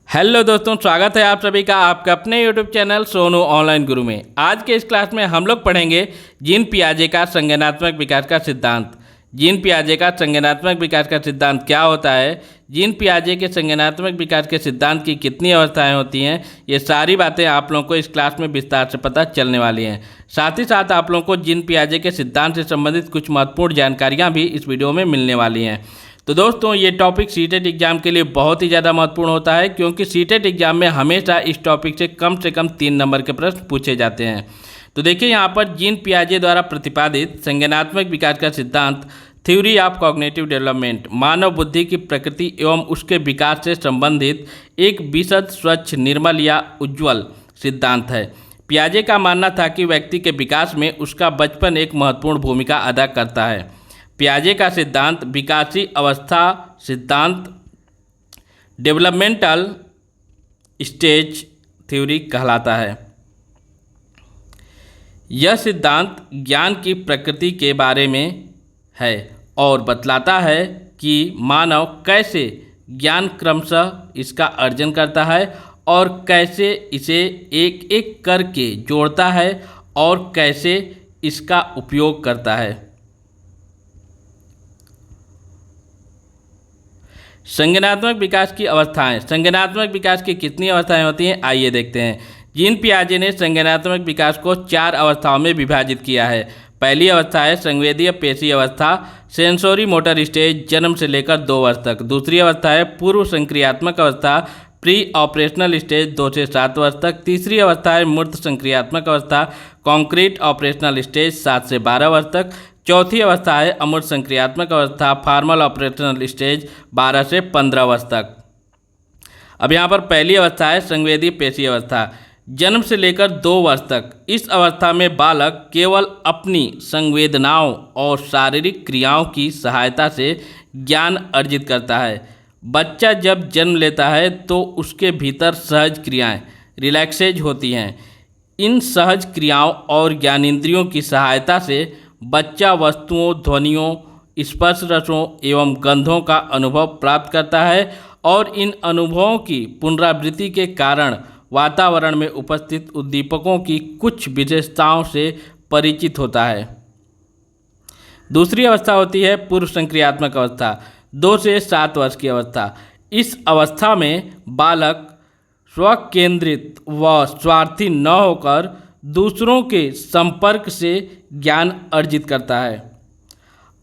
Hello दोस्तों, स्वागत है आप सभी का आपका अपने यूट्यूब चैनल सोनू ऑनलाइन गुरु में। आज के इस क्लास में हम लोग पढ़ेंगे जीन पियाजे का संज्ञानात्मक विकास का सिद्धांत। जीन पियाजे का संज्ञानात्मक विकास का सिद्धांत क्या होता है, जीन पियाजे के संज्ञानात्मक विकास के सिद्धांत की कितनी अवस्थाएं होती हैं, ये सारी बातें आप लोगों को इस क्लास में विस्तार से पता चलने वाली हैं। साथ ही साथ आप लोगों को जीन पियाजे के सिद्धांत से संबंधित कुछ महत्वपूर्ण जानकारियाँ भी इस वीडियो में मिलने वाली हैं। तो दोस्तों, ये टॉपिक सीटेट एग्जाम के लिए बहुत ही ज़्यादा महत्वपूर्ण होता है, क्योंकि सीटेट एग्जाम में हमेशा इस टॉपिक से कम 3 नंबर के प्रश्न पूछे जाते हैं। तो देखिए यहाँ पर जीन पियाजे द्वारा प्रतिपादित संज्ञानात्मक विकास का सिद्धांत थ्योरी ऑफ कॉग्निटिव डेवलपमेंट मानव बुद्धि की प्रकृति एवं उसके विकास से संबंधित एक विशद, स्वच्छ, निर्मल या उज्ज्वल सिद्धांत है। पियाजे का मानना था कि व्यक्ति के विकास में उसका बचपन एक महत्वपूर्ण भूमिका अदा करता है। पियाजे का सिद्धांत विकासी अवस्था सिद्धांत डेवलपमेंटल स्टेज थ्योरी कहलाता है। यह सिद्धांत ज्ञान की प्रकृति के बारे में है और बतलाता है कि मानव कैसे ज्ञान क्रमशः इसका अर्जन करता है और कैसे इसे एक एक करके जोड़ता है और कैसे इसका उपयोग करता है। संज्ञानात्मक विकास की अवस्थाएं। संज्ञानात्मक विकास की कितनी अवस्थाएं होती हैं, आइए देखते हैं। जीन पियाजे ने संज्ञानात्मक विकास को 4 अवस्थाओं में विभाजित किया है। पहली अवस्था है संवेदीय पेशी अवस्था, सेंसोरी मोटर स्टेज, जन्म से लेकर 2 वर्ष तक। दूसरी अवस्था है पूर्व संक्रियात्मक अवस्था, प्री ऑपरेशनल स्टेज, 2 से 7 वर्ष तक। तीसरी अवस्था है मूर्त संक्रियात्मक अवस्था, कॉन्क्रीट ऑपरेशनल स्टेज, 7 से 12 वर्ष तक। चौथी अवस्था है अमूर्त संक्रियात्मक अवस्था, फॉर्मल ऑपरेशनल स्टेज, 12 से 15 वर्ष तक। अब यहाँ पर पहली अवस्था है संवेदी पेशी अवस्था, जन्म से लेकर 2 वर्ष तक। इस अवस्था में बालक केवल अपनी संवेदनाओं और शारीरिक क्रियाओं की सहायता से ज्ञान अर्जित करता है। बच्चा जब जन्म लेता है तो उसके भीतर सहज क्रियाएं रिलैक्सेज होती हैं। इन सहज क्रियाओं और ज्ञानेंद्रियों की सहायता से बच्चा वस्तुओं, ध्वनियों, स्पर्श रसों एवं गंधों का अनुभव प्राप्त करता है और इन अनुभवों की पुनरावृत्ति के कारण वातावरण में उपस्थित उद्दीपकों की कुछ विशेषताओं से परिचित होता है। दूसरी अवस्था होती है पूर्व संक्रियात्मक अवस्था, 2 से 7 वर्ष की अवस्था। इस अवस्था में बालक स्वकेंद्रित व स्वार्थी न होकर दूसरों के संपर्क से ज्ञान अर्जित करता है।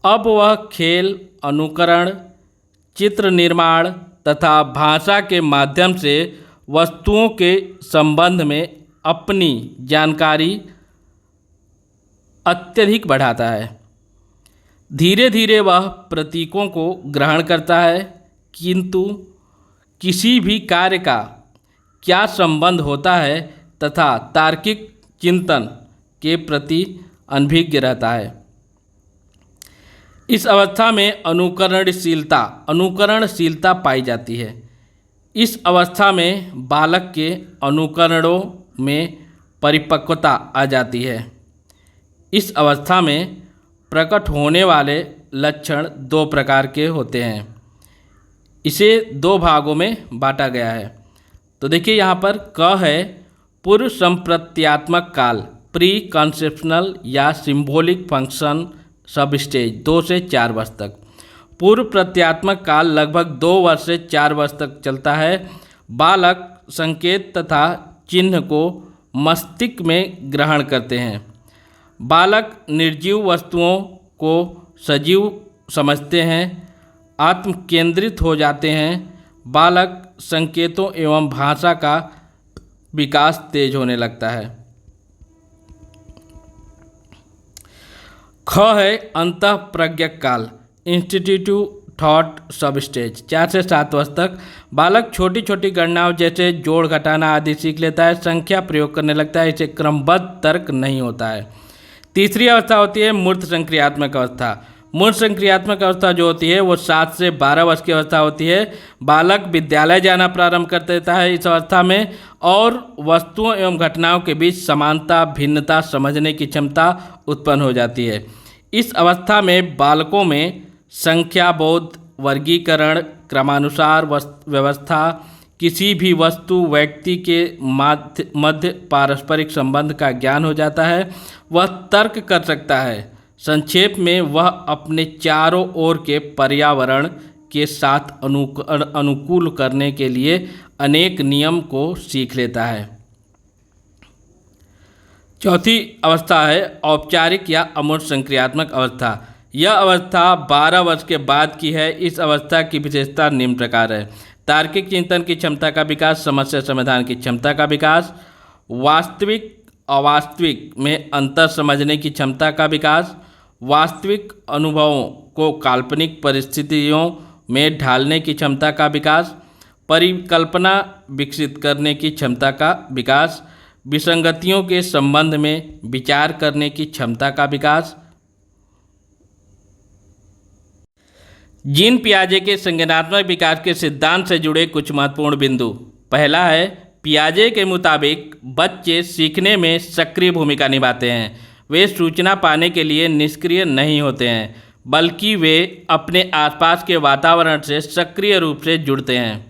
अब वह खेल, अनुकरण, चित्र निर्माण तथा भाषा के माध्यम से वस्तुओं के संबंध में अपनी जानकारी अत्यधिक बढ़ाता है। धीरे धीरे वह प्रतीकों को ग्रहण करता है, किंतु किसी भी कार्य का क्या संबंध होता है तथा तार्किक चिंतन के प्रति अनभिज्ञ रहता है। इस अवस्था में अनुकरणशीलता पाई जाती है। इस अवस्था में बालक के अनुकरणों में परिपक्वता आ जाती है। इस अवस्था में प्रकट होने वाले लक्षण 2 प्रकार के होते हैं। इसे 2 भागों में बांटा गया है। तो देखिए यहाँ पर क है पूर्व संप्रत्यात्मक काल, प्री कॉन्सेप्शनल या सिंबॉलिक फंक्शन सब स्टेज, 2 से 4 वर्ष तक। पूर्व प्रत्यात्मक काल लगभग 2 वर्ष से 4 वर्ष तक चलता है। बालक संकेत तथा चिन्ह को मस्तिष्क में ग्रहण करते हैं। बालक निर्जीव वस्तुओं को सजीव समझते हैं, आत्म केंद्रित हो जाते हैं। बालक संकेतों एवं भाषा का विकास तेज होने लगता है। ख है अंतःप्रज्ञक काल, इंस्टीट्यूटिव थॉट सब स्टेज, 4 से 7 वर्ष तक। बालक छोटी छोटी गणनाओं जैसे जोड़ घटाना आदि सीख लेता है, संख्या प्रयोग करने लगता है, इसे क्रमबद्ध तर्क नहीं होता है। तीसरी अवस्था होती है मूर्त संक्रियात्मक अवस्था। मूर्त संक्रियात्मक अवस्था जो होती है वो 7 से 12 वर्ष की अवस्था होती है। बालक विद्यालय जाना प्रारंभ कर देता है इस अवस्था में, और वस्तुओं एवं घटनाओं के बीच समानता, भिन्नता समझने की क्षमता उत्पन्न हो जाती है। इस अवस्था में बालकों में संख्या बोध, वर्गीकरण, क्रमानुसार व्यवस्था किसी भी वस्तु व्यक्ति के मध्य पारस्परिक संबंध का ज्ञान हो जाता है। वह तर्क कर सकता है। संक्षेप में वह अपने चारों ओर के पर्यावरण के साथ अनुकूल करने के लिए अनेक नियम को सीख लेता है। चौथी अवस्था है औपचारिक या अमूर्त संक्रियात्मक अवस्था। यह अवस्था 12 वर्ष के बाद की है। इस अवस्था की विशेषता निम्न प्रकार है: तार्किक चिंतन की क्षमता का विकास, समस्या समाधान की क्षमता का विकास, वास्तविक अवास्तविक में अंतर समझने की क्षमता का विकास, वास्तविक अनुभवों को काल्पनिक परिस्थितियों में ढालने की क्षमता का विकास, परिकल्पना विकसित करने की क्षमता का विकास, विसंगतियों के संबंध में विचार करने की क्षमता का विकास। जीन पियाजे के संज्ञानात्मक विकास के सिद्धांत से जुड़े कुछ महत्वपूर्ण बिंदु। पहला है, पियाजे के मुताबिक बच्चे सीखने में सक्रिय भूमिका निभाते हैं। वे सूचना पाने के लिए निष्क्रिय नहीं होते हैं, बल्कि वे अपने आसपास के वातावरण से सक्रिय रूप से जुड़ते हैं।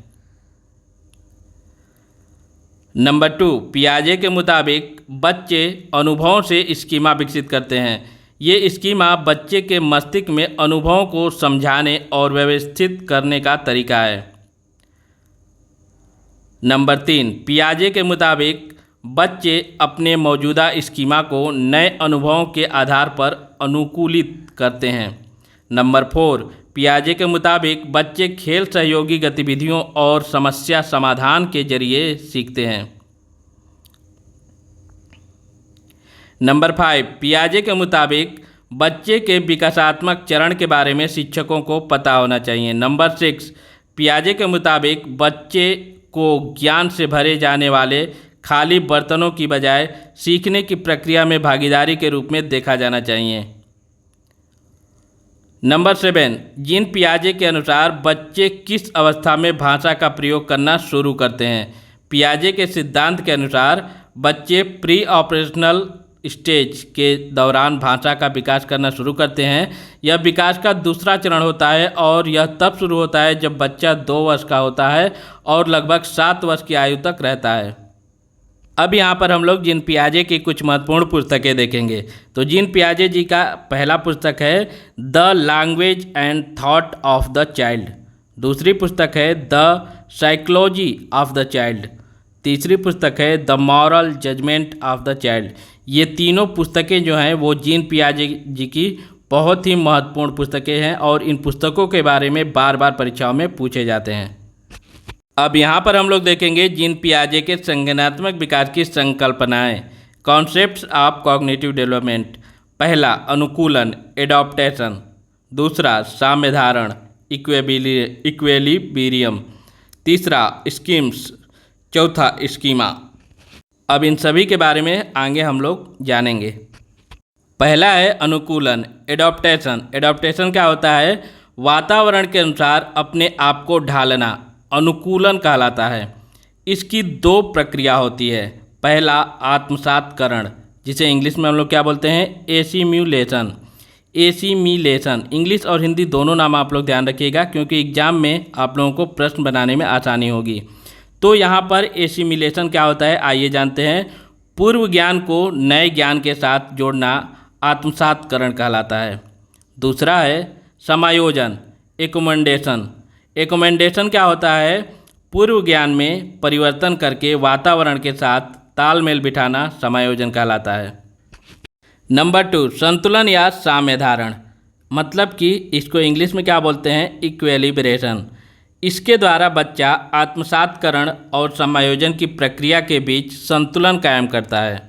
नंबर 2, पियाजे के मुताबिक बच्चे अनुभवों से स्कीमा विकसित करते हैं। ये स्कीमा बच्चे के मस्तिष्क में अनुभवों को समझाने और व्यवस्थित करने का तरीका है। नंबर 3, पियाजे के मुताबिक बच्चे अपने मौजूदा स्कीमा को नए अनुभवों के आधार पर अनुकूलित करते हैं। नंबर 4, पियाजे के मुताबिक बच्चे खेल सहयोगी गतिविधियों और समस्या समाधान के जरिए सीखते हैं। नंबर 5, पियाजे के मुताबिक बच्चे के विकासात्मक चरण के बारे में शिक्षकों को पता होना चाहिए। नंबर 6, पियाजे के मुताबिक बच्चे को ज्ञान से भरे जाने वाले खाली बर्तनों की बजाय सीखने की प्रक्रिया में भागीदारी के रूप में देखा जाना चाहिए। नंबर 7, जीन पियाजे के अनुसार बच्चे किस अवस्था में भाषा का प्रयोग करना शुरू करते हैं। पियाजे के सिद्धांत के अनुसार बच्चे प्री ऑपरेशनल स्टेज के दौरान भाषा का विकास करना शुरू करते हैं। यह विकास का दूसरा चरण होता है और यह तब शुरू होता है जब बच्चा 2 वर्ष का होता है और लगभग 7 वर्ष की आयु तक रहता है। अब यहाँ पर हम लोग जीन पियाजे की कुछ महत्वपूर्ण पुस्तकें देखेंगे। तो जीन पियाजे जी का पहला पुस्तक है the language and thought of the child. दूसरी पुस्तक है the psychology of the child. तीसरी पुस्तक है the moral judgement of the child. ये तीनों पुस्तकें जो हैं वो जीन पियाजे जी की बहुत ही महत्वपूर्ण पुस्तकें हैं और इन पुस्तकों के बारे में बार बार परीक्षाओं में पूछे जाते हैं। अब यहाँ पर हम लोग देखेंगे जीन पियाजे के संज्ञानात्मक विकास की संकल्पनाएं, कॉन्सेप्ट्स ऑफ कॉग्निटिव डेवलपमेंट। पहला, अनुकूलन, एडॉप्टेशन। दूसरा, साम्य धारण, इक्विलिब्रियम। तीसरा, स्कीम्स। चौथा, स्कीमा। अब इन सभी के बारे में आगे हम लोग जानेंगे। पहला है अनुकूलन, एडॉप्टेशन। एडॉप्टेशन क्या होता है? वातावरण के अनुसार अपने आप को ढालना, अनुकूलन कहलाता है। इसकी 2 प्रक्रिया होती है। पहला, आत्मसातकरण, जिसे इंग्लिश में हम लोग क्या बोलते हैं? एसिम्युलेशन। एसिमिलेशन, इंग्लिश और हिंदी दोनों नाम आप लोग ध्यान रखिएगा क्योंकि एग्जाम में आप लोगों को प्रश्न बनाने में आसानी होगी। तो यहाँ पर एसिमिलेशन क्या होता है, आइए जानते हैं। पूर्व ज्ञान को नए ज्ञान के साथ जोड़ना आत्मसातकरण कहलाता है। दूसरा है समायोजन, एकोमेंडेशन। एकोमेंडेशन क्या होता है? पूर्व ज्ञान में परिवर्तन करके वातावरण के साथ तालमेल बिठाना समायोजन कहलाता है। नंबर 2, संतुलन या साम्य धारण, मतलब कि इसको इंग्लिश में क्या बोलते हैं? इक्विलिब्रेशन। इसके द्वारा बच्चा आत्मसातकरण और समायोजन की प्रक्रिया के बीच संतुलन कायम करता है।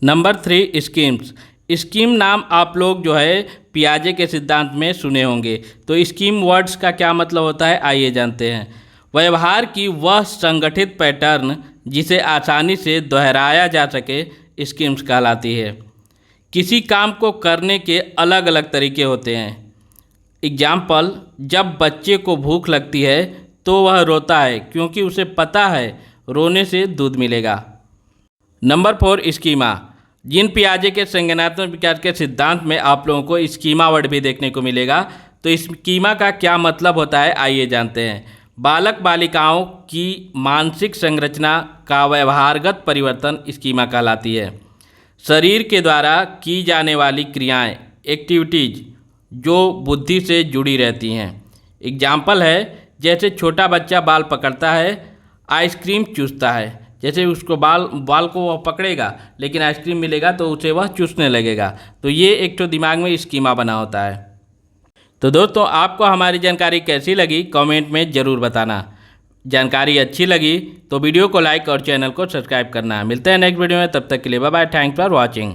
Number 3, schemes. स्कीम नाम आप लोग जो है पियाजे के सिद्धांत में सुने होंगे। तो स्कीम वर्ड्स का क्या मतलब होता है, आइए जानते हैं। व्यवहार की वह संगठित पैटर्न जिसे आसानी से दोहराया जा सके स्कीम्स कहलाती है। किसी काम को करने के अलग अलग तरीके होते हैं। एग्जाम्पल, जब बच्चे को भूख लगती है तो वह रोता है क्योंकि उसे पता है रोने से दूध मिलेगा। Number 4, schema. जीन पियाजे के संज्ञानात्मक विकास के सिद्धांत में आप लोगों को स्कीमा वर्ड भी देखने को मिलेगा। तो स्कीमा का क्या मतलब होता है, आइए जानते हैं। बालक बालिकाओं की मानसिक संरचना का व्यवहारगत परिवर्तन स्कीमा कहलाती है। शरीर के द्वारा की जाने वाली क्रियाएं, एक्टिविटीज जो बुद्धि से जुड़ी रहती हैं। एग्जाम्पल है, जैसे छोटा बच्चा बाल पकड़ता है, आइसक्रीम चूसता है। जैसे उसको बाल को वह पकड़ेगा लेकिन आइसक्रीम मिलेगा तो उसे वह चूसने लगेगा। तो ये एक तो दिमाग में स्कीमा बना होता है। तो दोस्तों, आपको हमारी जानकारी कैसी लगी कमेंट में ज़रूर बताना। जानकारी अच्छी लगी तो वीडियो को लाइक और चैनल को सब्सक्राइब करना। मिलते हैं नेक्स्ट वीडियो में, तब तक के लिए bye bye. Thanks for watching.